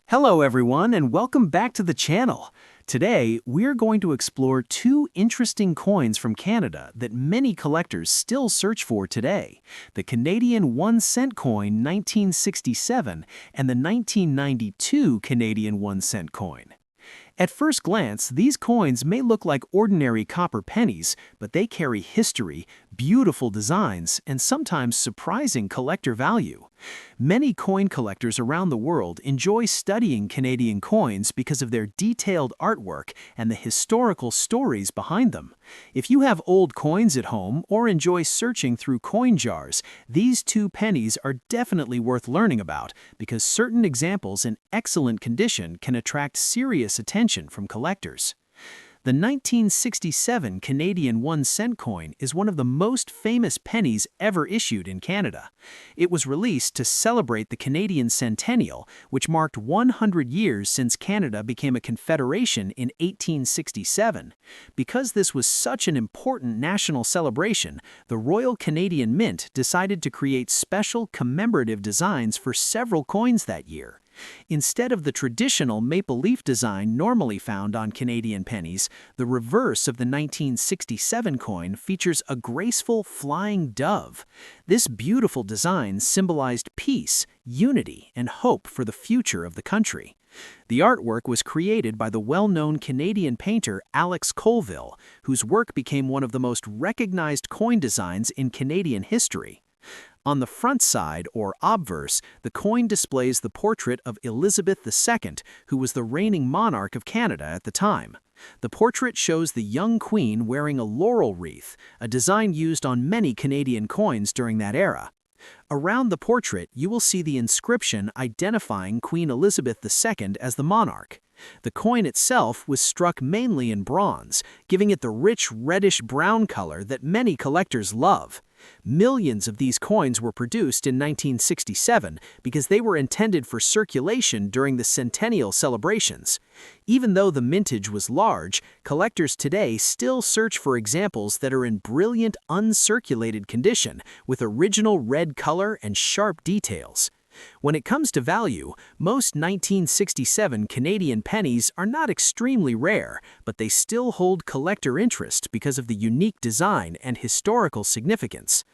Hello everyone and welcome back to the channel. Today, we're going to explore two interesting coins from Canada that many collectors still search for today. The Canadian 1 cent coin 1967 and the 1992 Canadian 1 cent coin. At first glance, these coins may look like ordinary copper pennies, but they carry history, beautiful designs, and sometimes surprising collector value. Many coin collectors around the world enjoy studying Canadian coins because of their detailed artwork and the historical stories behind them. If you have old coins at home or enjoy searching through coin jars, these two pennies are definitely worth learning about because certain examples in excellent condition can attract serious attention from collectors. The 1967 Canadian 1 cent coin is one of the most famous pennies ever issued in Canada. It was released to celebrate the Canadian Centennial, which marked 100 years since Canada became a confederation in 1867. Because this was such an important national celebration, the Royal Canadian Mint decided to create special commemorative designs for several coins that year. Instead of the traditional maple leaf design normally found on Canadian pennies, the reverse of the 1967 coin features a graceful flying dove. This beautiful design symbolized peace, unity, and hope for the future of the country. The artwork was created by the well-known Canadian painter Alex Colville, whose work became one of the most recognized coin designs in Canadian history. On the front side, or obverse, the coin displays the portrait of Elizabeth II, who was the reigning monarch of Canada at the time. The portrait shows the young queen wearing a laurel wreath, a design used on many Canadian coins during that era. Around the portrait, you will see the inscription identifying Queen Elizabeth II as the monarch. The coin itself was struck mainly in bronze, giving it the rich reddish-brown color that many collectors love. Millions of these coins were produced in 1967 because they were intended for circulation during the centennial celebrations. Even though the mintage was large, collectors today still search for examples that are in brilliant uncirculated condition with original red color and sharp details. When it comes to value, most 1967 Canadian pennies are not extremely rare, but they still hold collector interest because of the unique design and historical significance.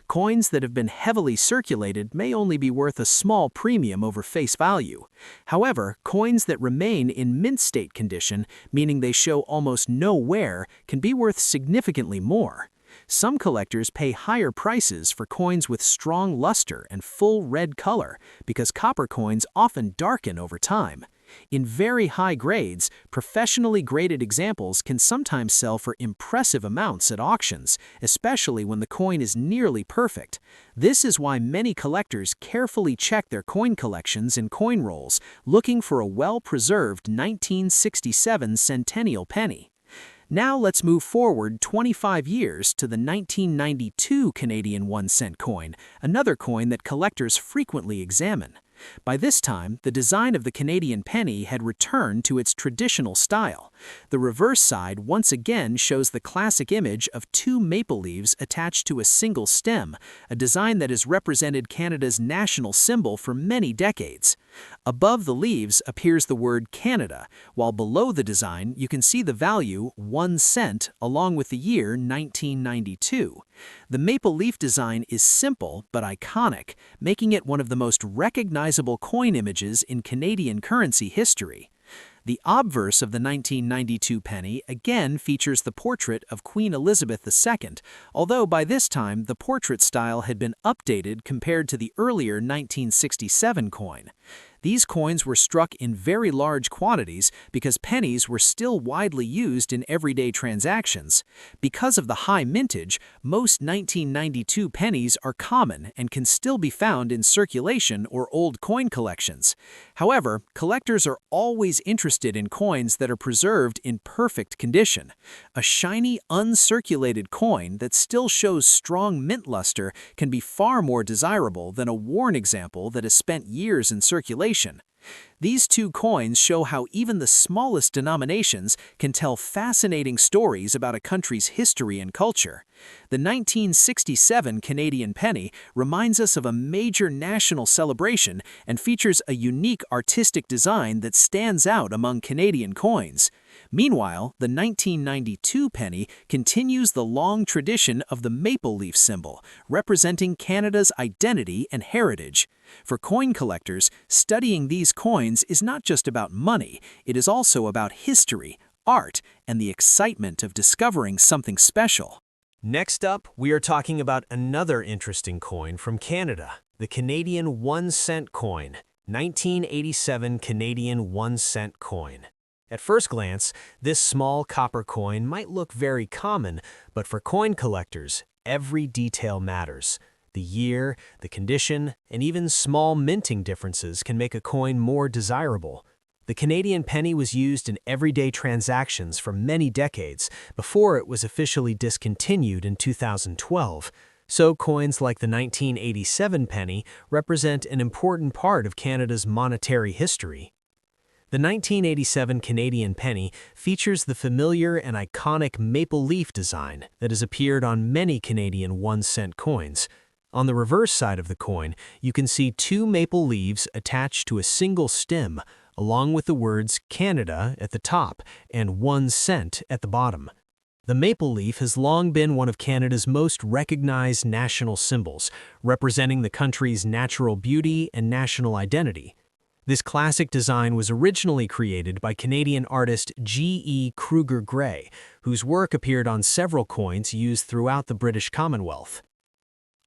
Coins that have been heavily circulated may only be worth a small premium over face value. However, coins that remain in mint state condition, meaning they show almost no wear, can be worth significantly more. Some collectors pay higher prices for coins with strong luster and full red color because copper coins often darken over time. In very high grades, professionally graded examples can sometimes sell for impressive amounts at auctions, especially when the coin is nearly perfect. This is why many collectors carefully check their coin collections and coin rolls, looking for a well-preserved 1967 centennial penny. Now let's move forward 25 years to the 1992 Canadian 1 cent coin, another coin that collectors frequently examine. By this time, the design of the Canadian penny had returned to its traditional style. The reverse side once again shows the classic image of two maple leaves attached to a single stem, a design that has represented Canada's national symbol for many decades. Above the leaves appears the word Canada, while below the design you can see the value 1 cent along with the year 1992. The maple leaf design is simple but iconic, making it one of the most recognizable coin images in Canadian currency history. The obverse of the 1992 penny again features the portrait of Queen Elizabeth II, although by this time the portrait style had been updated compared to the earlier 1967 coin. These coins were struck in very large quantities because pennies were still widely used in everyday transactions. Because of the high mintage, most 1992 pennies are common and can still be found in circulation or old coin collections. However, collectors are always interested in coins that are preserved in perfect condition. A shiny, uncirculated coin that still shows strong mint luster can be far more desirable than a worn example that has spent years in circulation circulation. These two coins show how even the smallest denominations can tell fascinating stories about a country's history and culture. The 1967 Canadian penny reminds us of a major national celebration and features a unique artistic design that stands out among Canadian coins. Meanwhile, the 1992 penny continues the long tradition of the maple leaf symbol, representing Canada's identity and heritage. For coin collectors, studying these coins is not just about money, it is also about history, art, and the excitement of discovering something special. Next up, we are talking about another interesting coin from Canada, the Canadian 1-cent coin, 1987 Canadian 1-cent coin. At first glance, this small copper coin might look very common, but for coin collectors, every detail matters. The year, the condition, and even small minting differences can make a coin more desirable. The Canadian penny was used in everyday transactions for many decades before it was officially discontinued in 2012. So coins like the 1987 penny represent an important part of Canada's monetary history. The 1987 Canadian penny features the familiar and iconic maple leaf design that has appeared on many Canadian 1-cent coins. On the reverse side of the coin, you can see two maple leaves attached to a single stem, along with the words Canada at the top and 1 cent at the bottom. The maple leaf has long been one of Canada's most recognized national symbols, representing the country's natural beauty and national identity. This classic design was originally created by Canadian artist G.E. Kruger Gray, whose work appeared on several coins used throughout the British Commonwealth.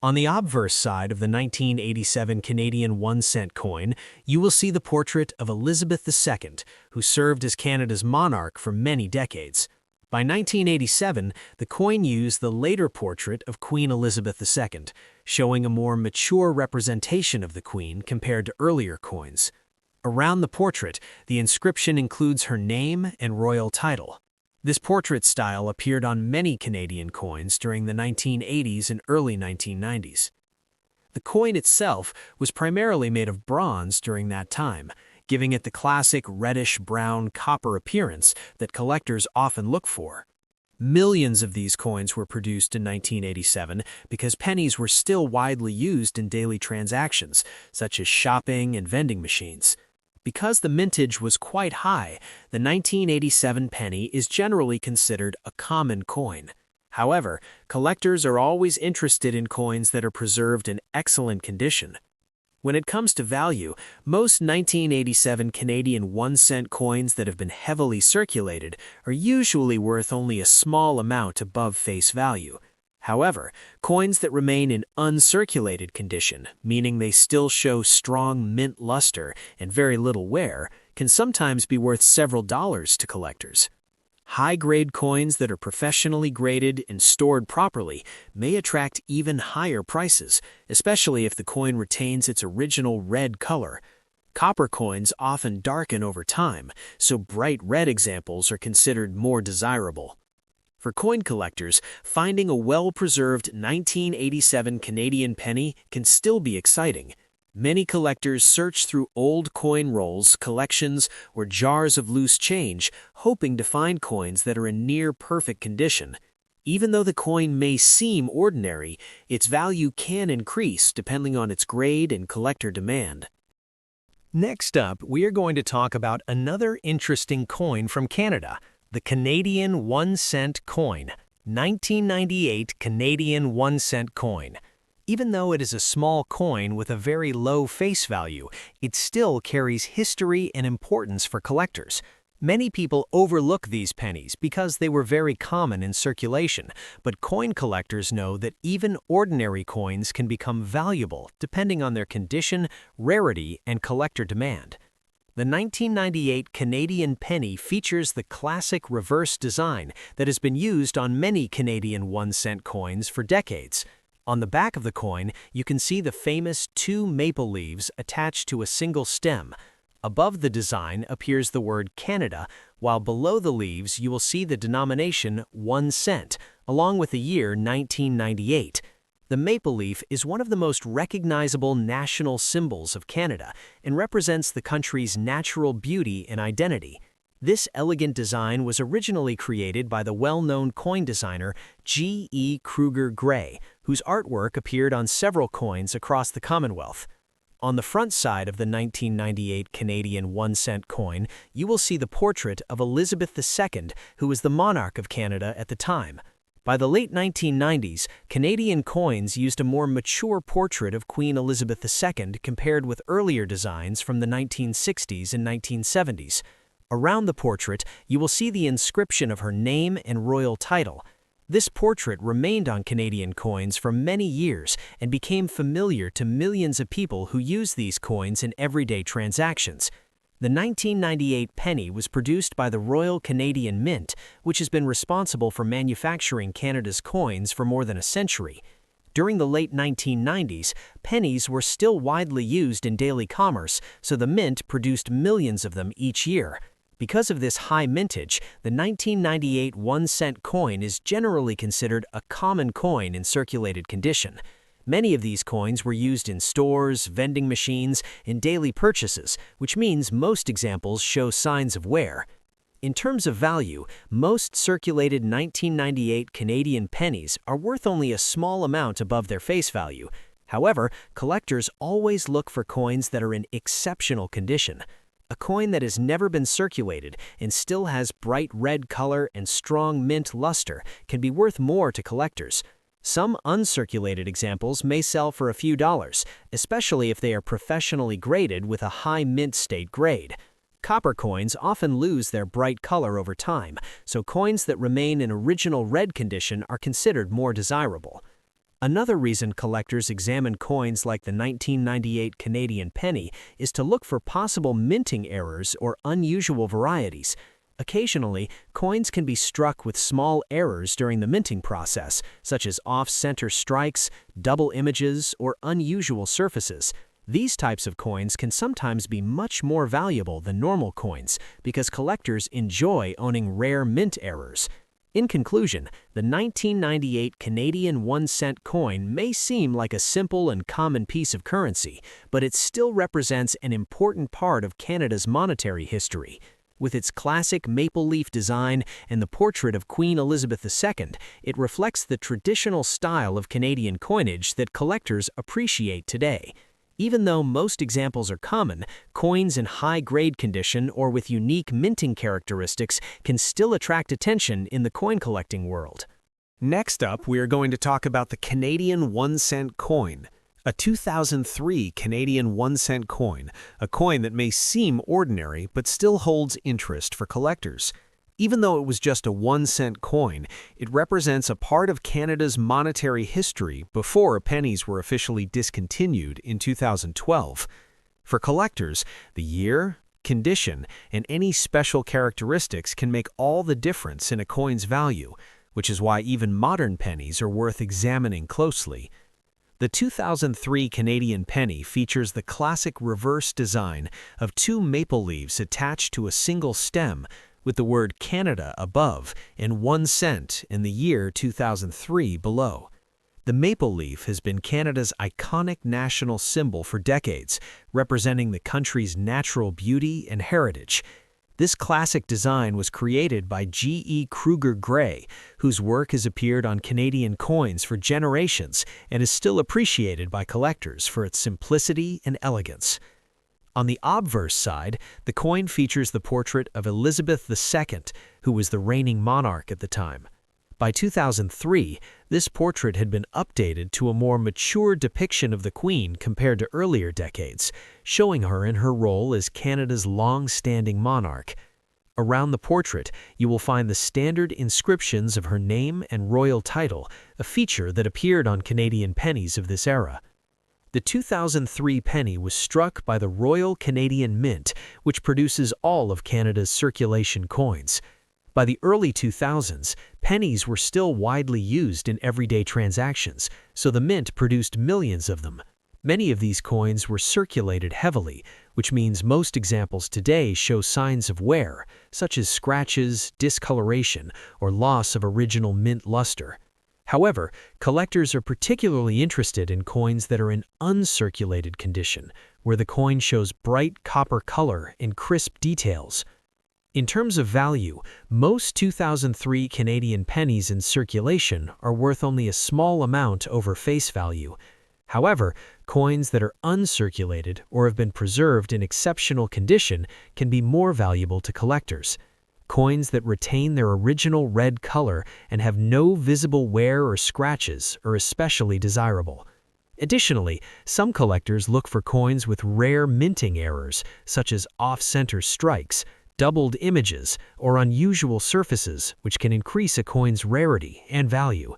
On the obverse side of the 1987 Canadian 1-cent coin, you will see the portrait of Elizabeth II, who served as Canada's monarch for many decades. By 1987, the coin used the later portrait of Queen Elizabeth II, showing a more mature representation of the Queen compared to earlier coins. Around the portrait, the inscription includes her name and royal title. This portrait style appeared on many Canadian coins during the 1980s and early 1990s. The coin itself was primarily made of bronze during that time, giving it the classic reddish-brown copper appearance that collectors often look for. Millions of these coins were produced in 1987 because pennies were still widely used in daily transactions, such as shopping and vending machines. Because the mintage was quite high, the 1987 penny is generally considered a common coin. However, collectors are always interested in coins that are preserved in excellent condition. When it comes to value, most 1987 Canadian 1-cent coins that have been heavily circulated are usually worth only a small amount above face value. However, coins that remain in uncirculated condition, meaning they still show strong mint luster and very little wear, can sometimes be worth several dollars to collectors. High-grade coins that are professionally graded and stored properly may attract even higher prices, especially if the coin retains its original red color. Copper coins often darken over time, so bright red examples are considered more desirable. For coin collectors, finding a well-preserved 1987 Canadian penny can still be exciting. Many collectors search through old coin rolls, collections, or jars of loose change, hoping to find coins that are in near-perfect condition. Even though the coin may seem ordinary, its value can increase depending on its grade and collector demand. Next up, we are going to talk about another interesting coin from Canada, the Canadian 1-cent coin, 1998 Canadian 1-cent coin. Even though it is a small coin with a very low face value, it still carries history and importance for collectors. Many people overlook these pennies because they were very common in circulation, but coin collectors know that even ordinary coins can become valuable depending on their condition, rarity, and collector demand. The 1998 Canadian penny features the classic reverse design that has been used on many Canadian 1-cent coins for decades. On the back of the coin, you can see the famous two maple leaves attached to a single stem. Above the design appears the word Canada, while below the leaves you will see the denomination 1 cent, along with the year 1998. The maple leaf is one of the most recognizable national symbols of Canada and represents the country's natural beauty and identity. This elegant design was originally created by the well-known coin designer G.E. Kruger Gray, whose artwork appeared on several coins across the Commonwealth. On the front side of the 1998 Canadian 1-cent coin, you will see the portrait of Elizabeth II, who was the monarch of Canada at the time. By the late 1990s, Canadian coins used a more mature portrait of Queen Elizabeth II compared with earlier designs from the 1960s and 1970s. Around the portrait, you will see the inscription of her name and royal title. This portrait remained on Canadian coins for many years and became familiar to millions of people who use these coins in everyday transactions. The 1998 penny was produced by the Royal Canadian Mint, which has been responsible for manufacturing Canada's coins for more than a century. During the late 1990s, pennies were still widely used in daily commerce, so the Mint produced millions of them each year. Because of this high mintage, the 1998 1-cent coin is generally considered a common coin in circulated condition. Many of these coins were used in stores, vending machines, and daily purchases, which means most examples show signs of wear. In terms of value, most circulated 1998 Canadian pennies are worth only a small amount above their face value. However, collectors always look for coins that are in exceptional condition. A coin that has never been circulated and still has bright red color and strong mint luster can be worth more to collectors. Some uncirculated examples may sell for a few dollars, especially if they are professionally graded with a high mint state grade. Copper coins often lose their bright color over time, so coins that remain in original red condition are considered more desirable. Another reason collectors examine coins like the 1998 Canadian penny is to look for possible minting errors or unusual varieties. Occasionally, coins can be struck with small errors during the minting process, such as off-center strikes, double images, or unusual surfaces. These types of coins can sometimes be much more valuable than normal coins because collectors enjoy owning rare mint errors. In conclusion, the 1998 Canadian 1-cent coin may seem like a simple and common piece of currency, but it still represents an important part of Canada's monetary history. With its classic maple leaf design and the portrait of Queen Elizabeth II, it reflects the traditional style of Canadian coinage that collectors appreciate today. Even though most examples are common, coins in high-grade condition or with unique minting characteristics can still attract attention in the coin collecting world. Next up, we are going to talk about the Canadian 1-cent coin. A 2003 Canadian 1-cent coin, a coin that may seem ordinary but still holds interest for collectors. Even though it was just a 1-cent coin, it represents a part of Canada's monetary history before pennies were officially discontinued in 2012. For collectors, the year, condition, and any special characteristics can make all the difference in a coin's value, which is why even modern pennies are worth examining closely. The 2003 Canadian penny features the classic reverse design of two maple leaves attached to a single stem, with the word Canada above and 1 cent in the year 2003 below. The maple leaf has been Canada's iconic national symbol for decades, representing the country's natural beauty and heritage. This classic design was created by G.E. Kruger Gray, whose work has appeared on Canadian coins for generations and is still appreciated by collectors for its simplicity and elegance. On the obverse side, the coin features the portrait of Elizabeth II, who was the reigning monarch at the time. By 2003, this portrait had been updated to a more mature depiction of the Queen compared to earlier decades, showing her in her role as Canada's long-standing monarch. Around the portrait, you will find the standard inscriptions of her name and royal title, a feature that appeared on Canadian pennies of this era. The 2003 penny was struck by the Royal Canadian Mint, which produces all of Canada's circulation coins. By the early 2000s, pennies were still widely used in everyday transactions, so the Mint produced millions of them. Many of these coins were circulated heavily, which means most examples today show signs of wear, such as scratches, discoloration, or loss of original mint luster. However, collectors are particularly interested in coins that are in uncirculated condition, where the coin shows bright copper color and crisp details. In terms of value, most 2003 Canadian pennies in circulation are worth only a small amount over face value. However, coins that are uncirculated or have been preserved in exceptional condition can be more valuable to collectors. Coins that retain their original red color and have no visible wear or scratches are especially desirable. Additionally, some collectors look for coins with rare minting errors, such as off-center strikes, doubled images, or unusual surfaces, which can increase a coin's rarity and value.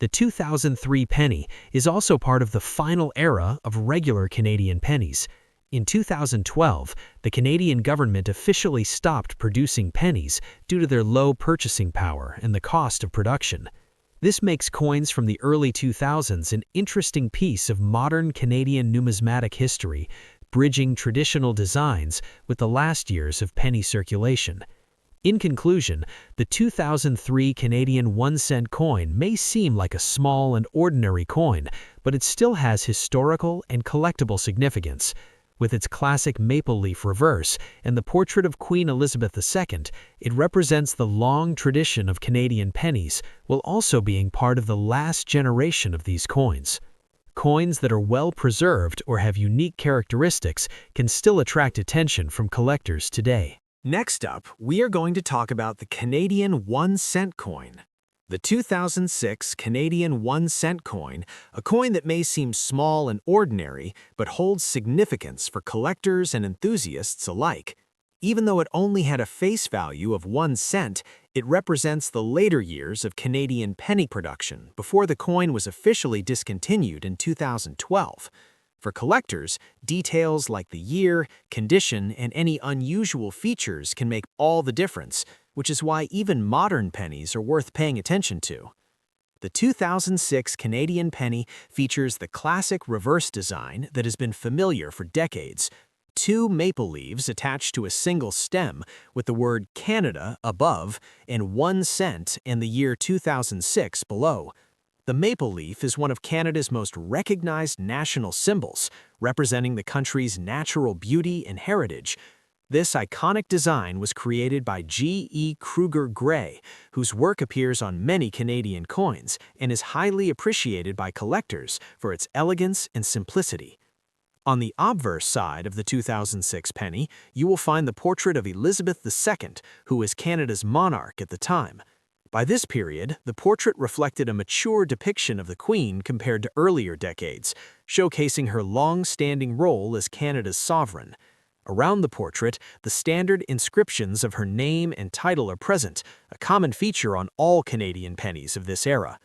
The 2003 penny is also part of the final era of regular Canadian pennies. In 2012, the Canadian government officially stopped producing pennies due to their low purchasing power and the cost of production. This makes coins from the early 2000s an interesting piece of modern Canadian numismatic history, bridging traditional designs with the last years of penny circulation. In conclusion, the 2003 Canadian 1-cent coin may seem like a small and ordinary coin, but it still has historical and collectible significance. With its classic maple leaf reverse and the portrait of Queen Elizabeth II, it represents the long tradition of Canadian pennies, while also being part of the last generation of these coins. Coins that are well preserved or have unique characteristics can still attract attention from collectors today. Next up, we are going to talk about the Canadian 1-cent coin. The 2006 Canadian 1-cent coin, a coin that may seem small and ordinary, but holds significance for collectors and enthusiasts alike. Even though it only had a face value of 1 cent, it represents the later years of Canadian penny production before the coin was officially discontinued in 2012. For collectors, details like the year, condition, and any unusual features can make all the difference, which is why even modern pennies are worth paying attention to. The 2006 Canadian penny features the classic reverse design that has been familiar for decades. 2 maple leaves attached to a single stem with the word Canada above and 1 cent and the year 2006 below. The maple leaf is one of Canada's most recognized national symbols, representing the country's natural beauty and heritage. This iconic design was created by G.E. Kruger Gray, whose work appears on many Canadian coins and is highly appreciated by collectors for its elegance and simplicity. On the obverse side of the 2006 penny, you will find the portrait of Elizabeth II, who was Canada's monarch at the time. By this period, the portrait reflected a mature depiction of the Queen compared to earlier decades, showcasing her long-standing role as Canada's sovereign. Around the portrait, the standard inscriptions of her name and title are present, a common feature on all Canadian pennies of this era.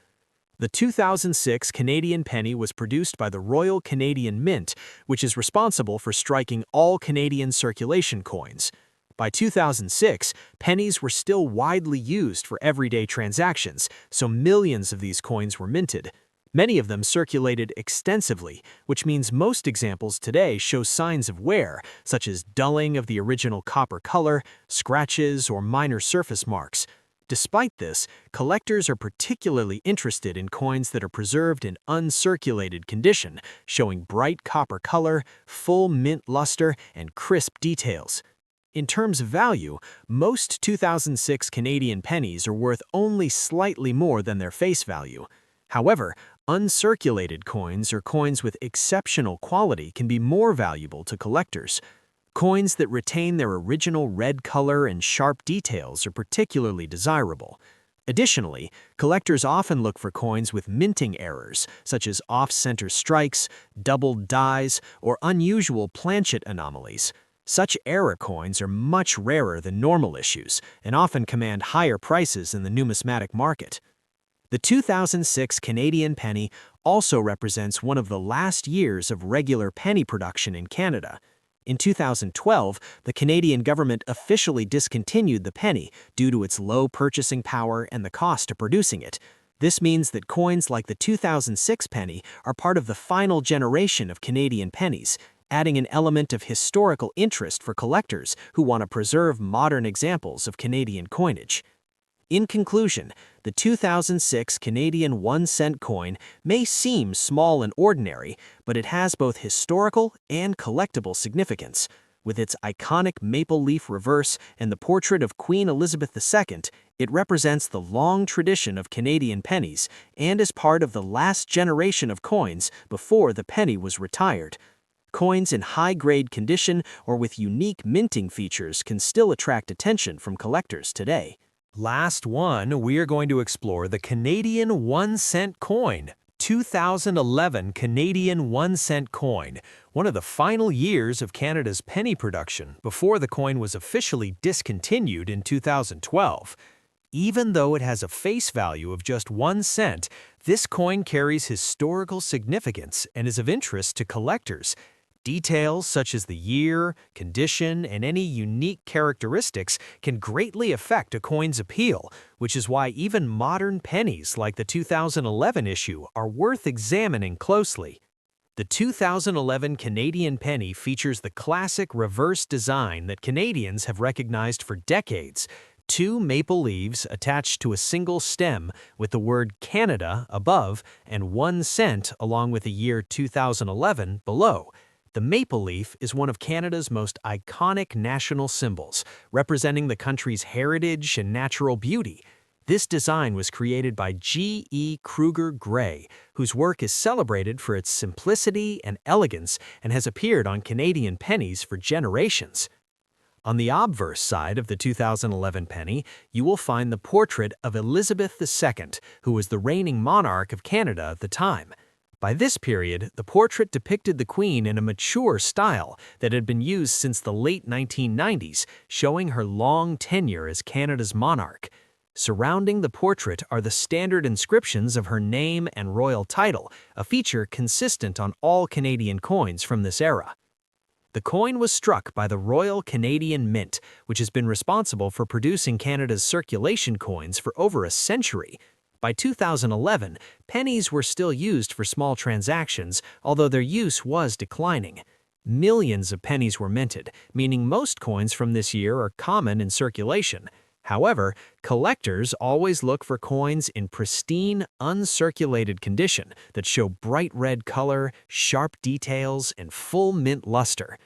The 2006 Canadian penny was produced by the Royal Canadian Mint, which is responsible for striking all Canadian circulation coins. By 2006, pennies were still widely used for everyday transactions, so millions of these coins were minted. Many of them circulated extensively, which means most examples today show signs of wear, such as dulling of the original copper color, scratches, or minor surface marks. Despite this, collectors are particularly interested in coins that are preserved in uncirculated condition, showing bright copper color, full mint luster, and crisp details. In terms of value, most 2006 Canadian pennies are worth only slightly more than their face value. However, uncirculated coins or coins with exceptional quality can be more valuable to collectors. Coins that retain their original red color and sharp details are particularly desirable. Additionally, collectors often look for coins with minting errors, such as off-center strikes, doubled dies, or unusual planchet anomalies. Such error coins are much rarer than normal issues and often command higher prices in the numismatic market. The 2006 Canadian penny also represents one of the last years of regular penny production in Canada. In 2012, the Canadian government officially discontinued the penny due to its low purchasing power and the cost of producing it. This means that coins like the 2006 penny are part of the final generation of Canadian pennies, adding an element of historical interest for collectors who want to preserve modern examples of Canadian coinage. In conclusion, the 2006 Canadian 1-cent coin may seem small and ordinary, but it has both historical and collectible significance. With its iconic maple leaf reverse and the portrait of Queen Elizabeth II, it represents the long tradition of Canadian pennies and is part of the last generation of coins before the penny was retired. Coins in high-grade condition or with unique minting features can still attract attention from collectors today. Last one, we are going to explore the Canadian 1-cent coin. 2011 Canadian 1-cent coin, one of the final years of Canada's penny production before the coin was officially discontinued in 2012. Even though it has a face value of just 1 cent, this coin carries historical significance and is of interest to collectors. Details such as the year, condition, and any unique characteristics can greatly affect a coin's appeal, which is why even modern pennies like the 2011 issue are worth examining closely. The 2011 Canadian penny features the classic reverse design that Canadians have recognized for decades: 2 maple leaves attached to a single stem with the word Canada above and 1 cent along with the year 2011 below. The maple leaf is one of Canada's most iconic national symbols, representing the country's heritage and natural beauty. This design was created by G.E. Kruger Gray, whose work is celebrated for its simplicity and elegance and has appeared on Canadian pennies for generations. On the obverse side of the 2011 penny, you will find the portrait of Elizabeth II, who was the reigning monarch of Canada at the time. By this period, the portrait depicted the Queen in a mature style that had been used since the late 1990s, showing her long tenure as Canada's monarch. Surrounding the portrait are the standard inscriptions of her name and royal title, a feature consistent on all Canadian coins from this era. The coin was struck by the Royal Canadian Mint, which has been responsible for producing Canada's circulation coins for over a century. By 2011, pennies were still used for small transactions, although their use was declining. Millions of pennies were minted, meaning most coins from this year are common in circulation. However, collectors always look for coins in pristine, uncirculated condition that show bright red color, sharp details, and full mint luster.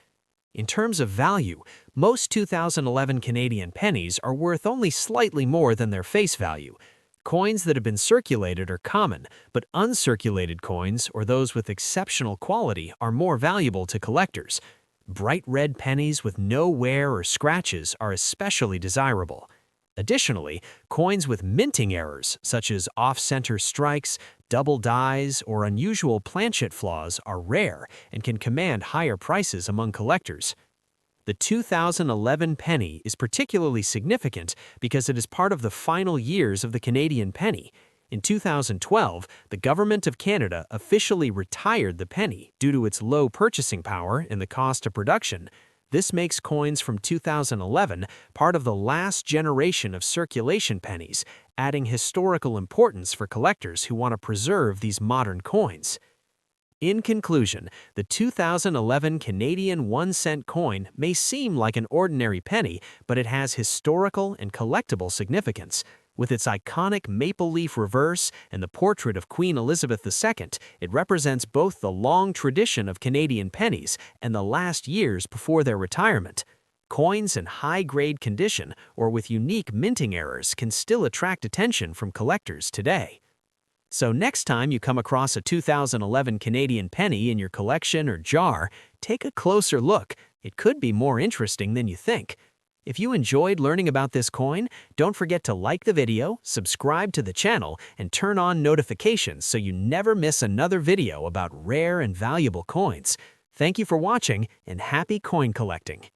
In terms of value, most 2011 Canadian pennies are worth only slightly more than their face value. Coins that have been circulated are common, but uncirculated coins, or those with exceptional quality, are more valuable to collectors. Bright red pennies with no wear or scratches are especially desirable. Additionally, coins with minting errors, such as off-center strikes, double dies, or unusual planchet flaws, are rare and can command higher prices among collectors. The 2011 penny is particularly significant because it is part of the final years of the Canadian penny. In 2012, the Government of Canada officially retired the penny due to its low purchasing power and the cost of production. This makes coins from 2011 part of the last generation of circulation pennies, adding historical importance for collectors who want to preserve these modern coins. In conclusion, the 2011 Canadian 1-cent coin may seem like an ordinary penny, but it has historical and collectible significance. With its iconic maple leaf reverse and the portrait of Queen Elizabeth II, it represents both the long tradition of Canadian pennies and the last years before their retirement. Coins in high-grade condition or with unique minting errors can still attract attention from collectors today. So next time you come across a 2011 Canadian penny in your collection or jar, take a closer look. It could be more interesting than you think. If you enjoyed learning about this coin, don't forget to like the video, subscribe to the channel, and turn on notifications so you never miss another video about rare and valuable coins. Thank you for watching, and happy coin collecting!